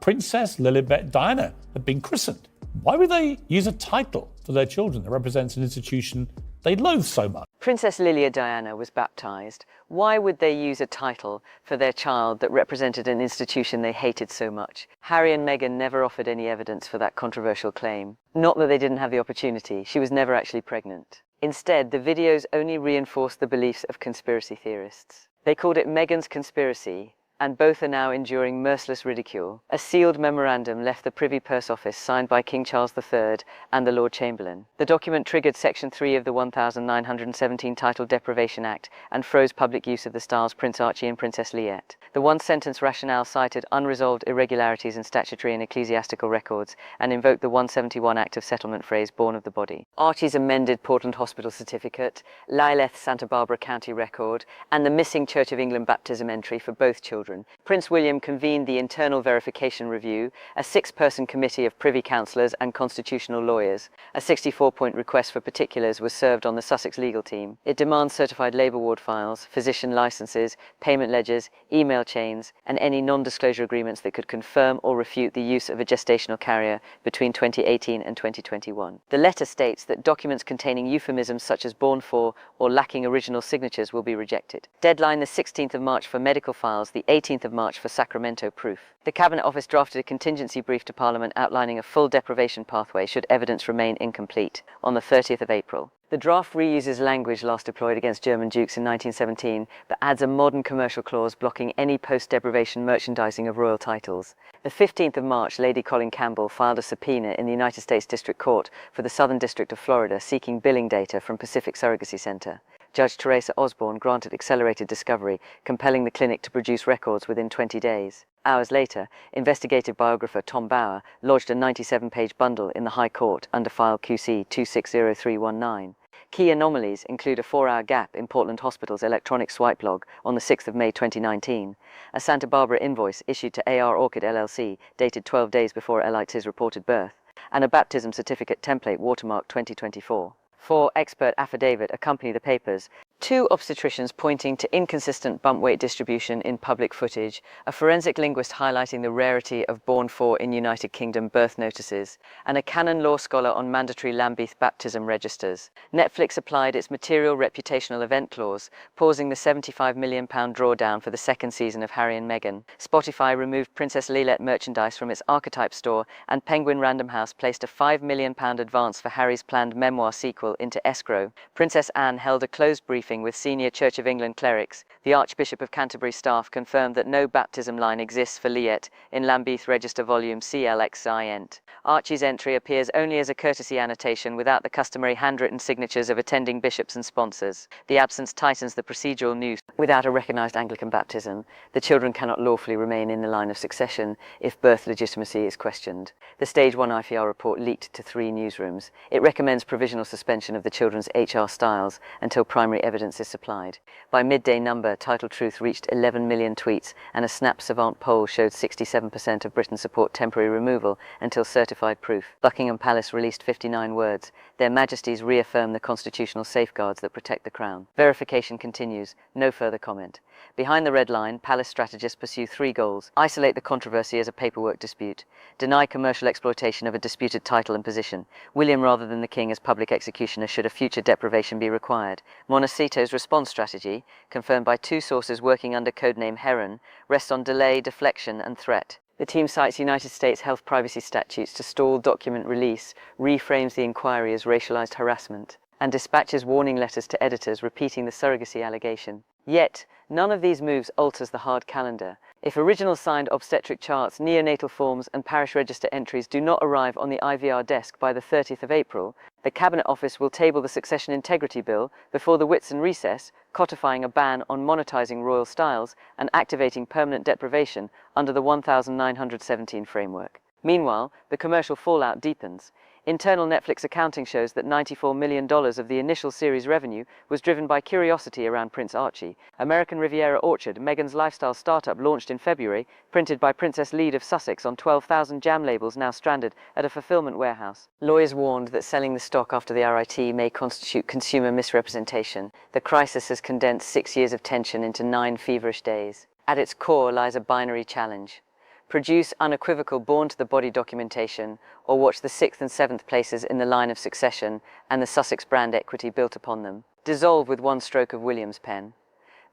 Princess Lilibet Diana had been christened. Why would they use a title for their children that represents an institution they loathe so much? Princess Lilia Diana was baptised. Why would they use a title for their child that represented an institution they hated so much? Harry and Meghan never offered any evidence for that controversial claim. Not that they didn't have the opportunity. She was never actually pregnant. Instead, the videos only reinforced the beliefs of conspiracy theorists. They called it Meghan's conspiracy, and both are now enduring merciless ridicule. A sealed memorandum left the Privy Purse Office signed by King Charles III and the Lord Chamberlain. The document triggered Section 3 of the 1917 Title Deprivation Act and froze public use of the styles Prince Archie and Princess Liette. The one-sentence rationale cited unresolved irregularities in statutory and ecclesiastical records and invoked the 171 Act of Settlement phrase born of the body. Archie's amended Portland Hospital certificate, Lilith's Santa Barbara County record, and the missing Church of England baptism entry for both children. Prince William convened the Internal Verification Review, a 6-person committee of Privy Councillors and constitutional lawyers. A 64-point request for particulars was served on the Sussex legal team. It demands certified labour ward files, physician licences, payment ledgers, email chains, and any non-disclosure agreements that could confirm or refute the use of a gestational carrier between 2018 and 2021. The letter states that documents containing euphemisms such as born for or lacking original signatures will be rejected. Deadline the 16th of March for medical files, the 18th of March for Sacramento proof. The Cabinet Office drafted a contingency brief to Parliament outlining a full deprivation pathway should evidence remain incomplete on the 30th of April. The draft reuses language last deployed against German dukes in 1917, but adds a modern commercial clause blocking any post-deprivation merchandising of royal titles. The 15th of March, Lady Colin Campbell filed a subpoena in the United States District Court for the Southern District of Florida seeking billing data from Pacific Surrogacy Center. Judge Teresa Osborne granted accelerated discovery, compelling the clinic to produce records within 20 days. Hours later, investigative biographer Tom Bower lodged a 97-page bundle in the High Court under file QC 260319. Key anomalies include a 4-hour gap in Portland Hospital's electronic swipe log on the 6th of May 2019, a Santa Barbara invoice issued to AR Orchid LLC dated 12 days before LIT's reported birth, and a baptism certificate template watermarked 2024. 4 expert affidavit accompany the papers. 2 obstetricians pointing to inconsistent bump weight distribution in public footage, a forensic linguist highlighting the rarity of born for in United Kingdom birth notices, and a canon law scholar on mandatory Lambeth baptism registers. Netflix applied its material reputational event clause, pausing the £75 million drawdown for the 2nd season of Harry and Meghan. Spotify removed Princess Liette merchandise from its Archetype store, and Penguin Random House placed a £5 million advance for Harry's planned memoir sequel into escrow. Princess Anne held a closed briefing with senior Church of England clerics. The Archbishop of Canterbury staff confirmed that no baptism line exists for Liette in Lambeth Register Volume CLXINT. Archie's entry appears only as a courtesy annotation without the customary handwritten signatures of attending bishops and sponsors. The absence tightens the procedural noose. Without a recognised Anglican baptism, the children cannot lawfully remain in the line of succession if birth legitimacy is questioned. The Stage 1 IFR report leaked to 3 newsrooms. It recommends provisional suspension of the children's HR styles until primary evidence is supplied. By midday number, Title Truth reached 11 million tweets, and a Snap Savant poll showed 67% of Britain support temporary removal until certified proof. Buckingham Palace released 59 words. Their Majesties reaffirm the constitutional safeguards that protect the Crown. Verification continues. No further comment. Behind the red line, Palace strategists pursue 3 goals. Isolate the controversy as a paperwork dispute. Deny commercial exploitation of a disputed title and position. William rather than the King as public executioner should a future deprivation be required. Montecito's response strategy, confirmed by 2 sources working under codename Heron, rests on delay, deflection and threat. The team cites United States health privacy statutes to stall document release, reframes the inquiry as racialized harassment, and dispatches warning letters to editors repeating the surrogacy allegation. Yet, none of these moves alters the hard calendar. If original signed obstetric charts, neonatal forms and parish register entries do not arrive on the IVR desk by the 30th of April, the Cabinet Office will table the Succession Integrity Bill before the Whitsun recess, codifying a ban on monetising royal styles and activating permanent deprivation under the 1917 framework. Meanwhile, the commercial fallout deepens. Internal Netflix accounting shows that $94 million of the initial series revenue was driven by curiosity around Prince Archie. American Riviera Orchard, Meghan's lifestyle startup launched in February, printed by Princess Lead of Sussex on 12,000 jam labels now stranded at a fulfillment warehouse. Lawyers warned that selling the stock after the RIT may constitute consumer misrepresentation. The crisis has condensed 6 years of tension into 9 feverish days. At its core lies a binary challenge. produce unequivocal born-to-the-body documentation, or watch the 6th and 7th places in the line of succession and the Sussex brand equity built upon them dissolve with one stroke of William's pen.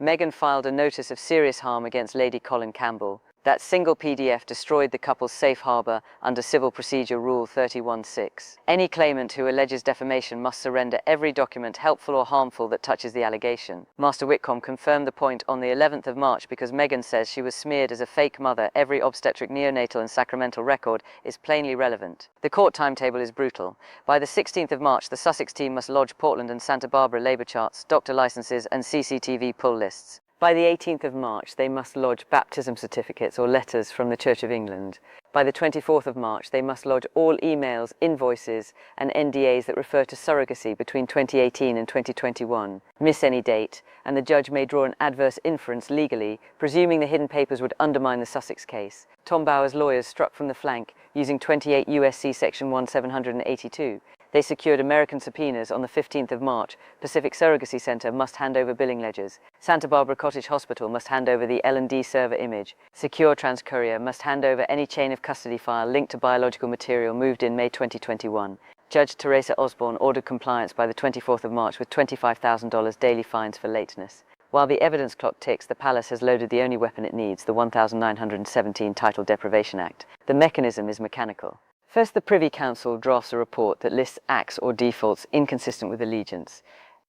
Meghan filed a notice of serious harm against Lady Colin Campbell. That single PDF destroyed the couple's safe harbour under Civil Procedure Rule 31(6). Any claimant who alleges defamation must surrender every document, helpful or harmful, that touches the allegation. Master Whitcomb confirmed the point on the 11th of March because Meghan says she was smeared as a fake mother. Every obstetric, neonatal and sacramental record is plainly relevant. The court timetable is brutal. By the 16th of March, the Sussex team must lodge Portland and Santa Barbara labour charts, doctor licenses and CCTV pull lists. By the 18th of March, they must lodge baptism certificates or letters from the Church of England. By the 24th of March, they must lodge all emails, invoices and NDAs that refer to surrogacy between 2018 and 2021. Miss any date, and the judge may draw an adverse inference legally, presuming the hidden papers would undermine the Sussex case. Tom Bower's lawyers struck from the flank using 28 U.S.C. Section 1782. They secured American subpoenas on the 15th of March. Pacific Surrogacy Center must hand over billing ledgers. Santa Barbara Cottage Hospital must hand over the L&D server image. Secure Transcourier must hand over any chain of custody file linked to biological material moved in May 2021. Judge Teresa Osborne ordered compliance by the 24th of March with $25,000 daily fines for lateness. While the evidence clock ticks, the palace has loaded the only weapon it needs, the 1917 Title Deprivation Act. The mechanism is mechanical. First, the Privy Council drafts a report that lists acts or defaults inconsistent with allegiance.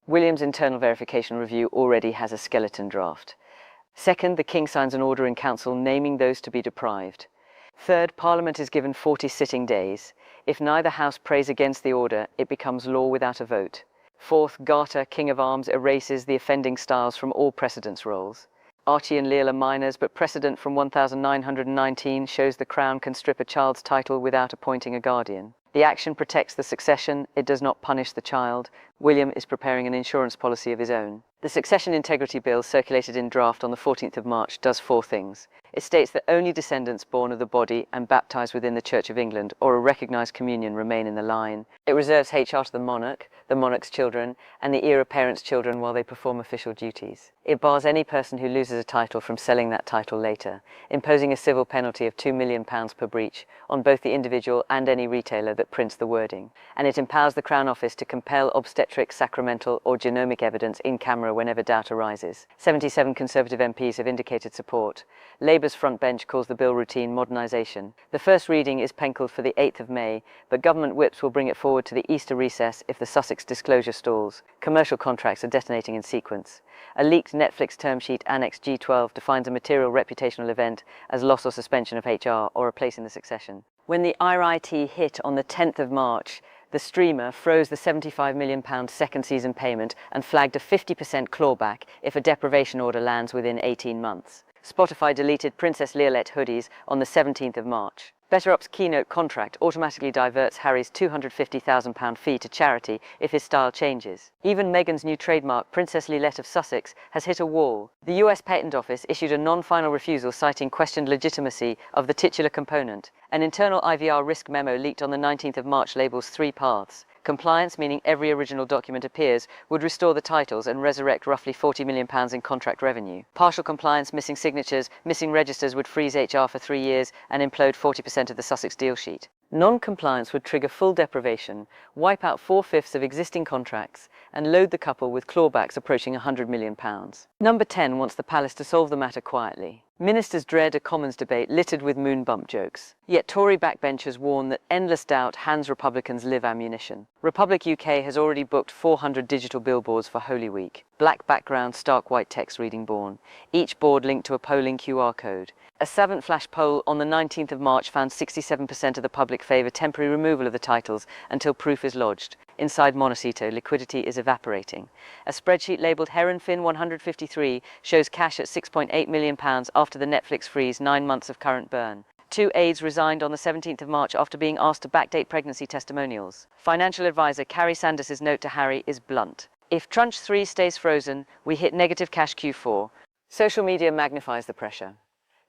William's internal verification review already has a skeleton draft. Second, the King signs an order in Council naming those to be deprived. Third, Parliament is given 40 sitting days. If neither House prays against the order, it becomes law without a vote. Fourth, Garter, King of Arms, erases the offending styles from all precedence rolls. Archie and Lilibet are minors, but precedent from 1919 shows the Crown can strip a child's title without appointing a guardian. The action protects the succession, it does not punish the child. William is preparing an insurance policy of his own. The Succession Integrity Bill, circulated in draft on the 14th of March, does 4 things. It states that only descendants born of the body and baptised within the Church of England or a recognised communion remain in the line. It reserves HR to the monarch's children, and the heir apparent's children while they perform official duties. It bars any person who loses a title from selling that title later, imposing a civil penalty of £2 million per breach on both the individual and any retailer that prints the wording. And it empowers the Crown Office to compel obstetric, sacramental or genomic evidence in camera whenever doubt arises. 77 Conservative MPs have indicated support. Labour's front bench calls the bill routine modernisation. The first reading is pencilled for the 8th of May, but government whips will bring it forward to the Easter recess if the Sussex disclosure stalls. Commercial contracts are detonating in sequence. A leaked Netflix term sheet Annex G12 defines a material reputational event as loss or suspension of HR or a place in the succession. When the RIT hit on the 10th of March, the streamer froze the £75 million second season payment and flagged a 50% clawback if a deprivation order lands within 18 months. Spotify deleted Princess Lilibet hoodies on the 17th of March. BetterUp's keynote contract automatically diverts Harry's £250,000 fee to charity if his style changes. Even Meghan's new trademark, Princess Lilibet of Sussex, has hit a wall. The US Patent Office issued a non-final refusal citing questioned legitimacy of the titular component. An internal IVR risk memo leaked on the 19th of March labels 3 paths. Compliance, meaning every original document appears, would restore the titles and resurrect roughly £40 million in contract revenue. Partial compliance, missing signatures, missing registers would freeze HR for 3 years and implode 40% of the Sussex deal sheet. Non-compliance would trigger full deprivation, wipe out 4/5 of existing contracts, and load the couple with clawbacks approaching £100 million. Number 10 wants the palace to solve the matter quietly. Ministers dread a Commons debate littered with moon bump jokes. Yet Tory backbenchers warn that endless doubt hands Republicans live ammunition. Republic UK has already booked 400 digital billboards for Holy Week. Black background, stark white text reading born. Each board linked to a polling QR code. A Savant Flash poll on the 19th of March found 67% of the public favour temporary removal of the titles until proof is lodged. Inside Montecito, liquidity is evaporating. A spreadsheet labelled Heronfin 153 shows cash at £6.8 million after the Netflix freeze, 9 months of current burn. 2 aides resigned on the 17th of March after being asked to backdate pregnancy testimonials. Financial advisor Carrie Sanders' note to Harry is blunt. If tranche 3 stays frozen, we hit negative cash Q4. Social media magnifies the pressure.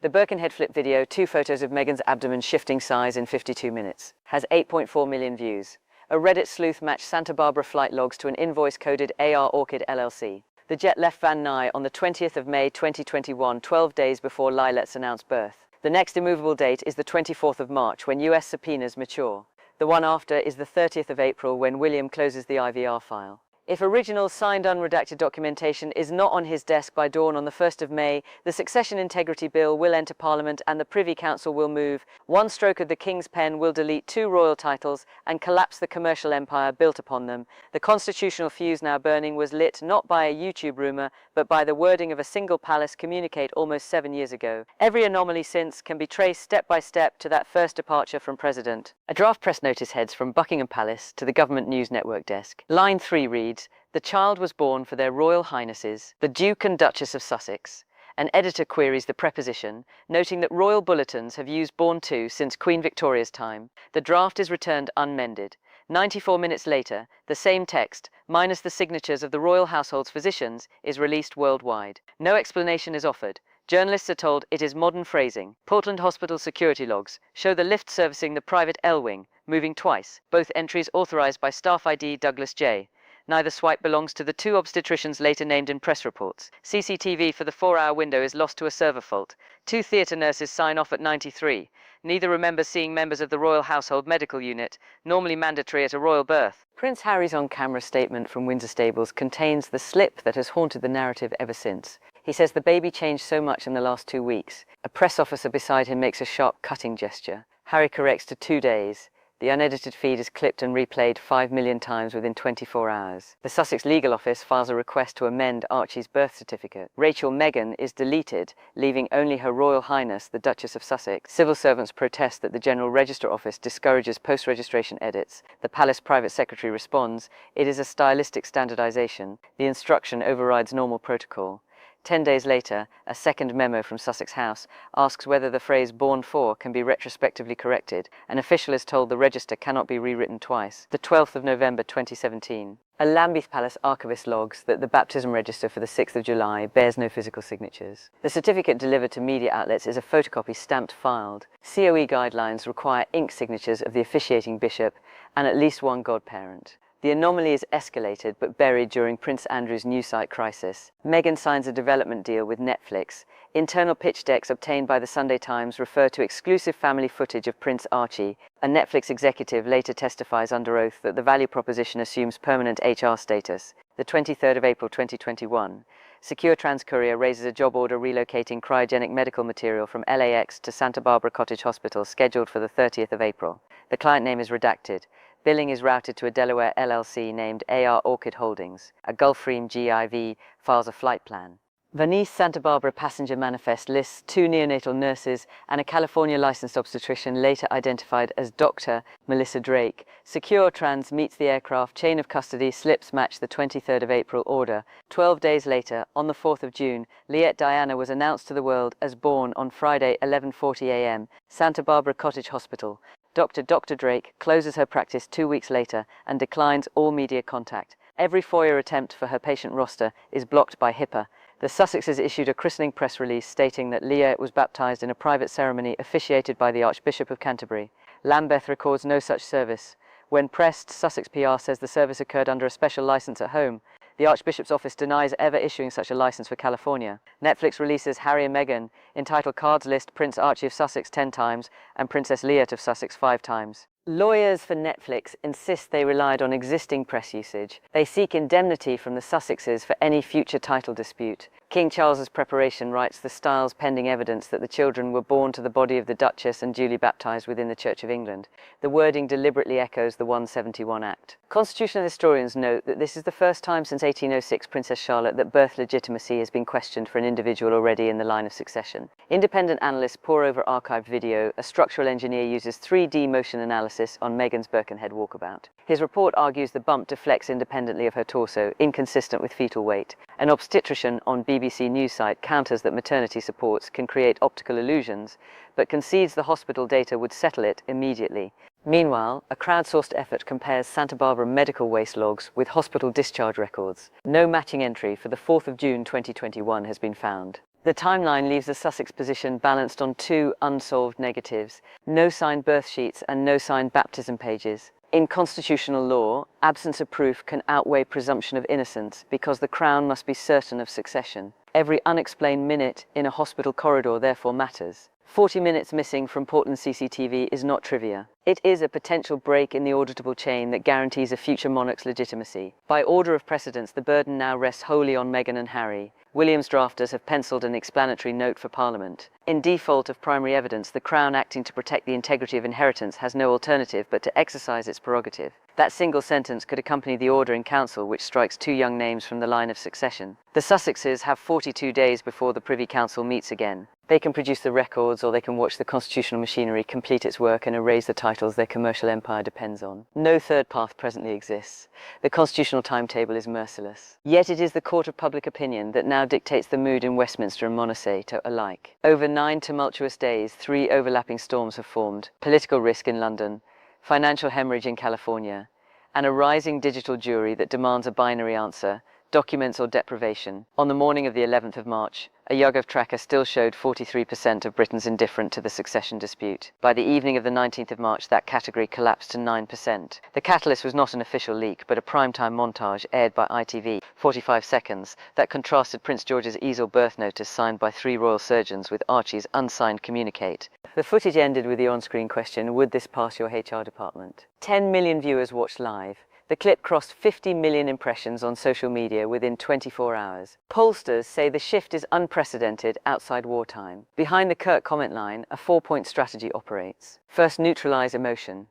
The Birkenhead flip video, 2 photos of Meghan's abdomen shifting size in 52 minutes, has 8.4 million views. A Reddit sleuth matched Santa Barbara flight logs to an invoice coded AR Orchid LLC. The jet left Van Nuys on the 20th of May 2021, 12 days before Lilibet's announced birth. The next immovable date is the 24th of March, when US subpoenas mature. The one after is the 30th of April, when William closes the IVR file. If original signed unredacted documentation is not on his desk by dawn on the 1st of May, the Succession Integrity Bill will enter Parliament and the Privy Council will move. One stroke of the King's pen will delete 2 royal titles and collapse the commercial empire built upon them. The constitutional fuse now burning was lit not by a YouTube rumour, but by the wording of a single palace communique almost 7 years ago. Every anomaly since can be traced step by step to that first departure from President. A draft press notice heads from Buckingham Palace to the Government News Network desk. Line 3 reads, "The child was born for their Royal Highnesses, the Duke and Duchess of Sussex." An editor queries the preposition, noting that royal bulletins have used born to since Queen Victoria's time. The draft is returned unmended. 94 minutes later, the same text, minus the signatures of the royal household's physicians, is released worldwide. No explanation is offered. Journalists are told it is modern phrasing. Portland Hospital security logs show the lift servicing the private L wing, moving twice, both entries authorized by Staff ID Douglas J. Neither swipe belongs to the 2 obstetricians later named in press reports. CCTV for the 4-hour window is lost to a server fault. 2 theatre nurses sign off at 93. Neither remembers seeing members of the Royal Household Medical Unit, normally mandatory at a royal birth. Prince Harry's on-camera statement from Windsor Stables contains the slip that has haunted the narrative ever since. He says the baby changed so much in the last 2 weeks. A press officer beside him makes a sharp cutting gesture. Harry corrects to 2 days. The unedited feed is clipped and replayed 5 million times within 24 hours. The Sussex Legal Office files a request to amend Archie's birth certificate. Rachel Meghan is deleted, leaving only Her Royal Highness, the Duchess of Sussex. Civil servants protest that the General Register Office discourages post-registration edits. The Palace Private Secretary responds, "It is a stylistic standardization. The instruction overrides normal protocol." 10 days later, a second memo from Sussex House asks whether the phrase "born for" can be retrospectively corrected. An official is told the register cannot be rewritten twice. The 12th of November 2017. A Lambeth Palace archivist logs that the baptism register for the 6th of July bears no physical signatures. The certificate delivered to media outlets is a photocopy stamped filed. COE guidelines require ink signatures of the officiating bishop and at least one godparent. The anomaly is escalated but buried during Prince Andrew's news site crisis. Meghan signs a development deal with Netflix. Internal pitch decks obtained by the Sunday Times refer to exclusive family footage of Prince Archie. A Netflix executive later testifies under oath that the value proposition assumes permanent HR status. The 23rd of April 2021. Secure Transcourier raises a job order relocating cryogenic medical material from LAX to Santa Barbara Cottage Hospital, scheduled for the 30th of April. The client name is redacted. Billing is routed to a Delaware LLC named AR Orchid Holdings. A Gulfstream GIV files a flight plan. Venice Santa Barbara passenger manifest lists 2 neonatal nurses and a California licensed obstetrician later identified as Dr. Melissa Drake. Secure Trans meets the aircraft. Chain of custody slips match the 23rd of April order. 12 days later, on the 4th of June, Liette Diana was announced to the world as born on Friday 11:40 a.m. Santa Barbara Cottage Hospital. Dr. Drake closes her practice 2 weeks later and declines all media contact. Every FOIA attempt for her patient roster is blocked by HIPAA. The Sussexes issued a christening press release stating that Liette was baptized in a private ceremony officiated by the Archbishop of Canterbury. Lambeth records no such service. When pressed, Sussex PR says the service occurred under a special license at home. The Archbishop's office denies ever issuing such a license for California. Netflix releases Harry and Meghan, entitled Cards list Prince Archie of Sussex 10 times and Princess Liette of Sussex 5 times. Lawyers for Netflix insist they relied on existing press usage. They seek indemnity from the Sussexes for any future title dispute. King Charles's preparation writes the styles pending evidence that the children were born to the body of the Duchess and duly baptized within the Church of England. The wording deliberately echoes the 171 Act. Constitutional historians note that this is the first time since 1806 Princess Charlotte that birth legitimacy has been questioned for an individual already in the line of succession. Independent analysts pore over archived video. A structural engineer uses 3D motion analysis on Meghan's Birkenhead walkabout. His report argues the bump deflects independently of her torso, inconsistent with fetal weight. An obstetrician on BBC News site counters that maternity supports can create optical illusions, but concedes the hospital data would settle it immediately. Meanwhile, a crowdsourced effort compares Santa Barbara medical waste logs with hospital discharge records. No matching entry for the 4th of June 2021 has been found. The timeline leaves the Sussex position balanced on 2 unsolved negatives: no signed birth sheets and no signed baptism pages. In constitutional law, absence of proof can outweigh presumption of innocence because the Crown must be certain of succession. Every unexplained minute in a hospital corridor therefore matters. 40 minutes missing from Portland CCTV is not trivia. It is a potential break in the auditable chain that guarantees a future monarch's legitimacy. By order of precedence, the burden now rests wholly on Meghan and Harry. William's drafters have penciled an explanatory note for Parliament. In default of primary evidence, the Crown, acting to protect the integrity of inheritance, has no alternative but to exercise its prerogative. That single sentence could accompany the order in council which strikes two young names from the line of succession. The Sussexes have 42 days before the Privy Council meets again. They can produce the records, or they can watch the constitutional machinery complete its work and erase the titles their commercial empire depends on. No third path presently exists. The constitutional timetable is merciless. Yet it is the court of public opinion that now dictates the mood in Westminster and Monarchy alike. Over 9 tumultuous days, 3 overlapping storms have formed: political risk in London, financial hemorrhage in California, and a rising digital jury that demands a binary answer: documents or deprivation. On the morning of the 11th of March, a YouGov tracker still showed 43% of Britons indifferent to the succession dispute. By the evening of the 19th of March, that category collapsed to 9%. The catalyst was not an official leak, but a primetime montage aired by ITV, 45 seconds, that contrasted Prince George's easel birth notice signed by 3 royal surgeons with Archie's unsigned communicate. The footage ended with the on-screen question, would this pass your HR department? 10 million viewers watched live. The clip crossed 50 million impressions on social media within 24 hours. Pollsters say the shift is unprecedented outside wartime. Behind the curt comment line, a 4-point strategy operates. First, neutralize emotion.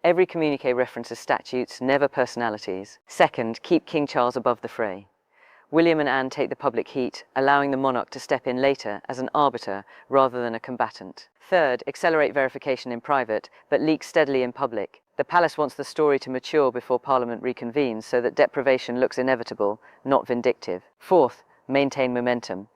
Every communique references statutes, never personalities. Second, keep King Charles above the fray. William and Anne take the public heat, allowing the monarch to step in later as an arbiter rather than a combatant. Third, accelerate verification in private, but leak steadily in public. The palace wants the story to mature before Parliament reconvenes so that deprivation looks inevitable, not vindictive. Fourth, maintain momentum.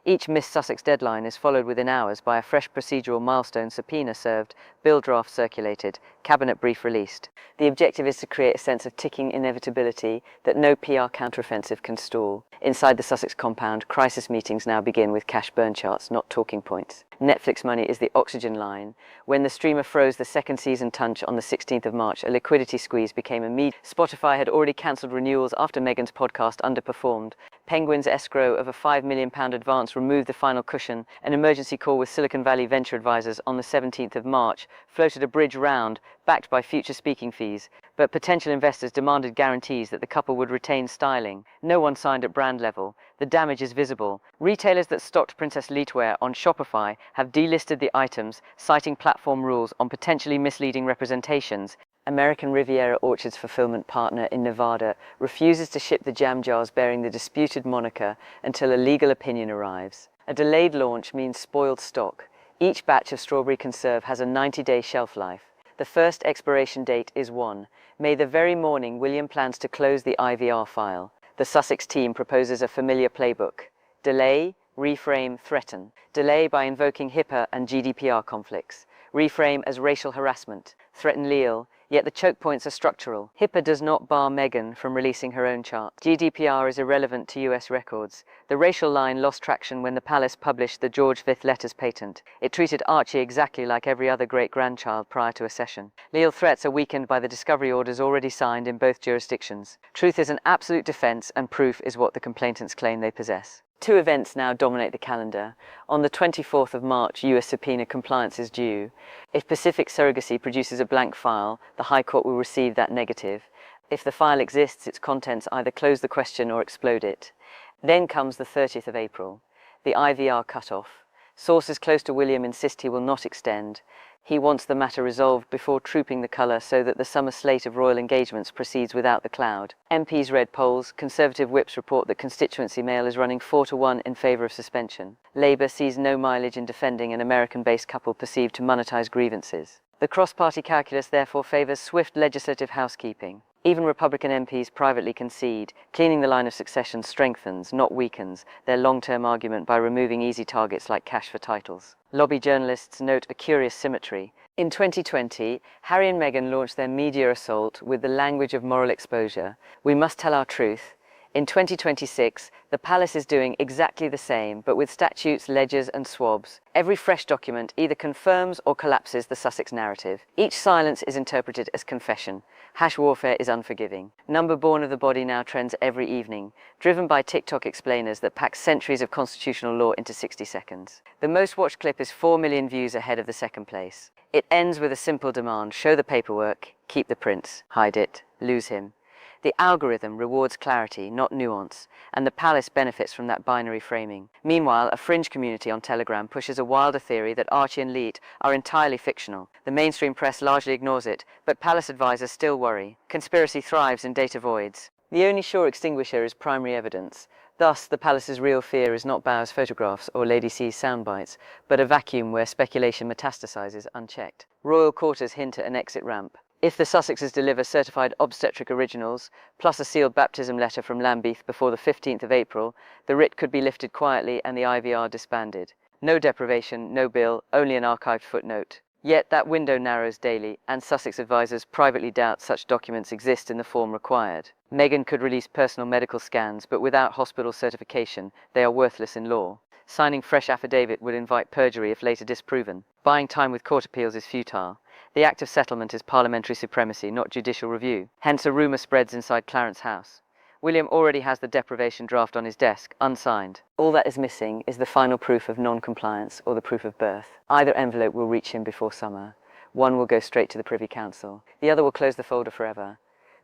Each missed Sussex deadline is followed within hours by a fresh procedural milestone: subpoena served, bill draft circulated, cabinet brief released. The objective is to create a sense of ticking inevitability that no PR counteroffensive can stall. Inside the Sussex compound, crisis meetings now begin with cash burn charts, not talking points. Netflix money is the oxygen line. When the streamer froze the second season tunch on the 16th of March, a liquidity squeeze became immediate. Spotify had already cancelled renewals after Meghan's podcast underperformed. Penguin's escrow of a £5 million advance removed the final cushion. An emergency call with Silicon Valley venture advisors on the 17th of March floated a bridge round, backed by future speaking fees, but potential investors demanded guarantees that the couple would retain styling. No one signed at brand level. The damage is visible. Retailers that stocked Princess Leetwear on Shopify have delisted the items, citing platform rules on potentially misleading representations. American Riviera Orchard's fulfillment partner in Nevada refuses to ship the jam jars bearing the disputed moniker until a legal opinion arrives. A delayed launch means spoiled stock. Each batch of strawberry conserve has a 90-day shelf life. The first expiration date is 1 May. The very morning William plans to close the IVR file. The Sussex team proposes a familiar playbook: delay, reframe, threaten. Delay by invoking HIPAA and GDPR conflicts. Reframe as racial harassment. Threaten leal, yet the choke points are structural. HIPAA does not bar Meghan from releasing her own chart. GDPR is irrelevant to US records. The racial line lost traction when the palace published the George V letters patent. It treated Archie exactly like every other great-grandchild prior to accession. Leal threats are weakened by the discovery orders already signed in both jurisdictions. Truth is an absolute defense, and proof is what the complainants claim they possess. 2 events now dominate the calendar. On the 24th of March, US subpoena compliance is due. If Pacific Surrogacy produces a blank file, the High Court will receive that negative. If the file exists, its contents either close the question or explode it. Then comes the 30th of April, the IVR cut-off. Sources close to William insist he will not extend. He wants the matter resolved before trooping the colour so that the summer slate of royal engagements proceeds without the cloud. MPs read polls. Conservative whips report that constituency mail is running 4-1 in favour of suspension. Labour sees no mileage in defending an American-based couple perceived to monetise grievances. The cross-party calculus therefore favours swift legislative housekeeping. Even Republican MPs privately concede. Cleaning the line of succession strengthens, not weakens, their long-term argument by removing easy targets like cash for titles. Lobby journalists note a curious symmetry. In 2020, Harry and Meghan launched their media assault with the language of moral exposure. We must tell our truth. In 2026, the palace is doing exactly the same, but with statutes, ledgers and swabs. Every fresh document either confirms or collapses the Sussex narrative. Each silence is interpreted as confession. Hash warfare is unforgiving. Number born of the body now trends every evening, driven by TikTok explainers that pack centuries of constitutional law into 60 seconds. The most watched clip is 4 million views ahead of the second place. It ends with a simple demand: show the paperwork, keep the prince, hide it, lose him. The algorithm rewards clarity, not nuance, and the palace benefits from that binary framing. Meanwhile, a fringe community on Telegram pushes a wilder theory that Archie and Lilibet are entirely fictional. The mainstream press largely ignores it, but palace advisors still worry. Conspiracy thrives in data voids. The only sure extinguisher is primary evidence. Thus, the palace's real fear is not Bauer's photographs or Lady C's soundbites, but a vacuum where speculation metastasizes unchecked. Royal quarters hint at an exit ramp. If the Sussexes deliver certified obstetric originals, plus a sealed baptism letter from Lambeth before the 15th of April, the writ could be lifted quietly and the IVR disbanded. No deprivation, no bill, only an archived footnote. Yet that window narrows daily, and Sussex advisors privately doubt such documents exist in the form required. Meghan could release personal medical scans, but without hospital certification, they are worthless in law. Signing fresh affidavit would invite perjury if later disproven. Buying time with court appeals is futile. The act of settlement is parliamentary supremacy, not judicial review. Hence a rumour spreads inside Clarence House. William already has the deprivation draft on his desk, unsigned. All that is missing is the final proof of non-compliance or the proof of birth. Either envelope will reach him before summer. One will go straight to the Privy Council. The other will close the folder forever.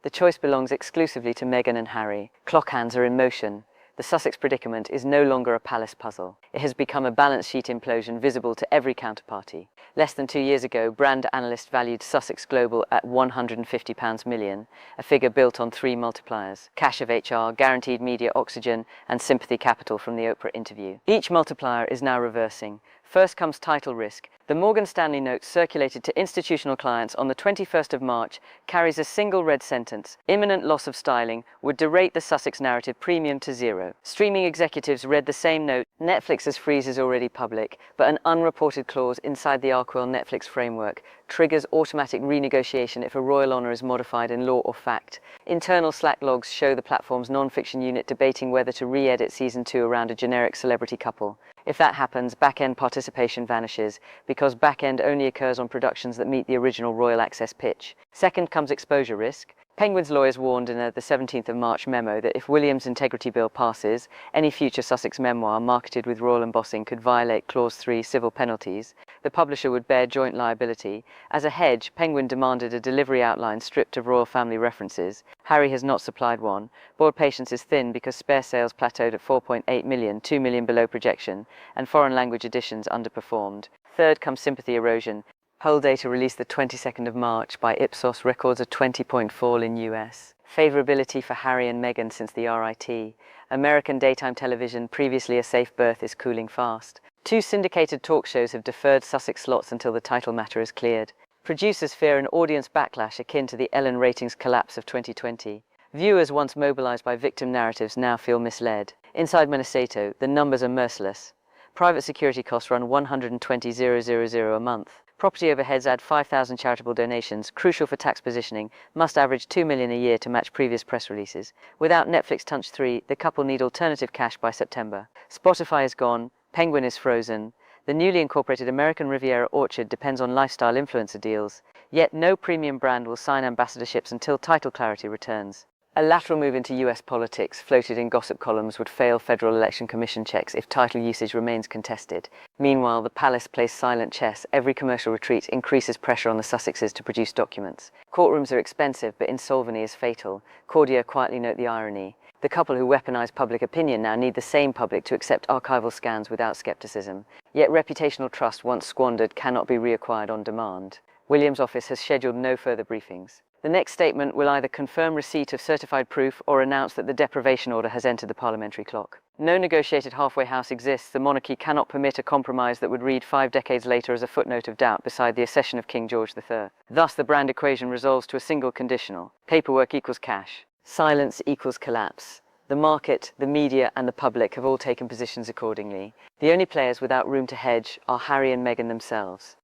The choice belongs exclusively to Meghan and Harry. Clock hands are in motion. The Sussex predicament is no longer a palace puzzle. It has become a balance sheet implosion visible to every counterparty. Less than 2 years ago, brand analysts valued Sussex Global at £150 million, a figure built on 3 multipliers: cash of HR, guaranteed media oxygen, and sympathy capital from the Oprah interview. Each multiplier is now reversing. First comes title risk. The Morgan Stanley note circulated to institutional clients on the 21st of March carries a single red sentence: imminent loss of styling would derate the Sussex narrative premium to 0. Streaming executives read the same note. Netflix's freeze is already public, but an unreported clause inside the Archwell Netflix framework triggers automatic renegotiation if a royal honour is modified in law or fact. Internal Slack logs show the platform's non-fiction unit debating whether to re-edit season 2 around a generic celebrity couple. If that happens, back-end participation vanishes, because back-end only occurs on productions that meet the original royal access pitch. Second comes exposure risk. Penguin's lawyers warned in the 17th of March memo that if William's integrity bill passes, any future Sussex memoir marketed with royal embossing could violate Clause 3 civil penalties. The publisher would bear joint liability. As a hedge, Penguin demanded a delivery outline stripped of royal family references. Harry has not supplied one. Board patience is thin because spare sales plateaued at 4.8 million, 2 million below projection, and foreign language editions underperformed. Third comes sympathy erosion. Poll data released the 22nd of March by Ipsos records a 20-point fall in US. Favorability for Harry and Meghan since the RIT. American daytime television, previously a safe berth, is cooling fast. 2 syndicated talk shows have deferred Sussex slots until the title matter is cleared. Producers fear an audience backlash akin to the Ellen ratings collapse of 2020. Viewers once mobilized by victim narratives now feel misled. Inside Minnesota, the numbers are merciless. Private security costs run $120,000 a month. Property overheads add 5,000 charitable donations, crucial for tax positioning, must average $2 million a year to match previous press releases. Without Netflix Touch 3, the couple need alternative cash by September. Spotify is gone, Penguin is frozen. The newly incorporated American Riviera Orchard depends on lifestyle influencer deals. Yet no premium brand will sign ambassadorships until title clarity returns. A lateral move into US politics floated in gossip columns would fail Federal Election Commission checks if title usage remains contested. Meanwhile, the palace plays silent chess. Every commercial retreat increases pressure on the Sussexes to produce documents. Courtrooms are expensive, but insolvency is fatal. Cordia quietly note the irony. The couple who weaponize public opinion now need the same public to accept archival scans without skepticism. Yet reputational trust once squandered cannot be reacquired on demand. William's office has scheduled no further briefings. The next statement will either confirm receipt of certified proof or announce that the deprivation order has entered the parliamentary clock. No negotiated halfway house exists. The monarchy cannot permit a compromise that would read 5 decades later as a footnote of doubt beside the accession of King George III. Thus, the brand equation resolves to a single conditional: paperwork equals cash. Silence equals collapse. The market, the media, and the public have all taken positions accordingly. The only players without room to hedge are Harry and Meghan themselves.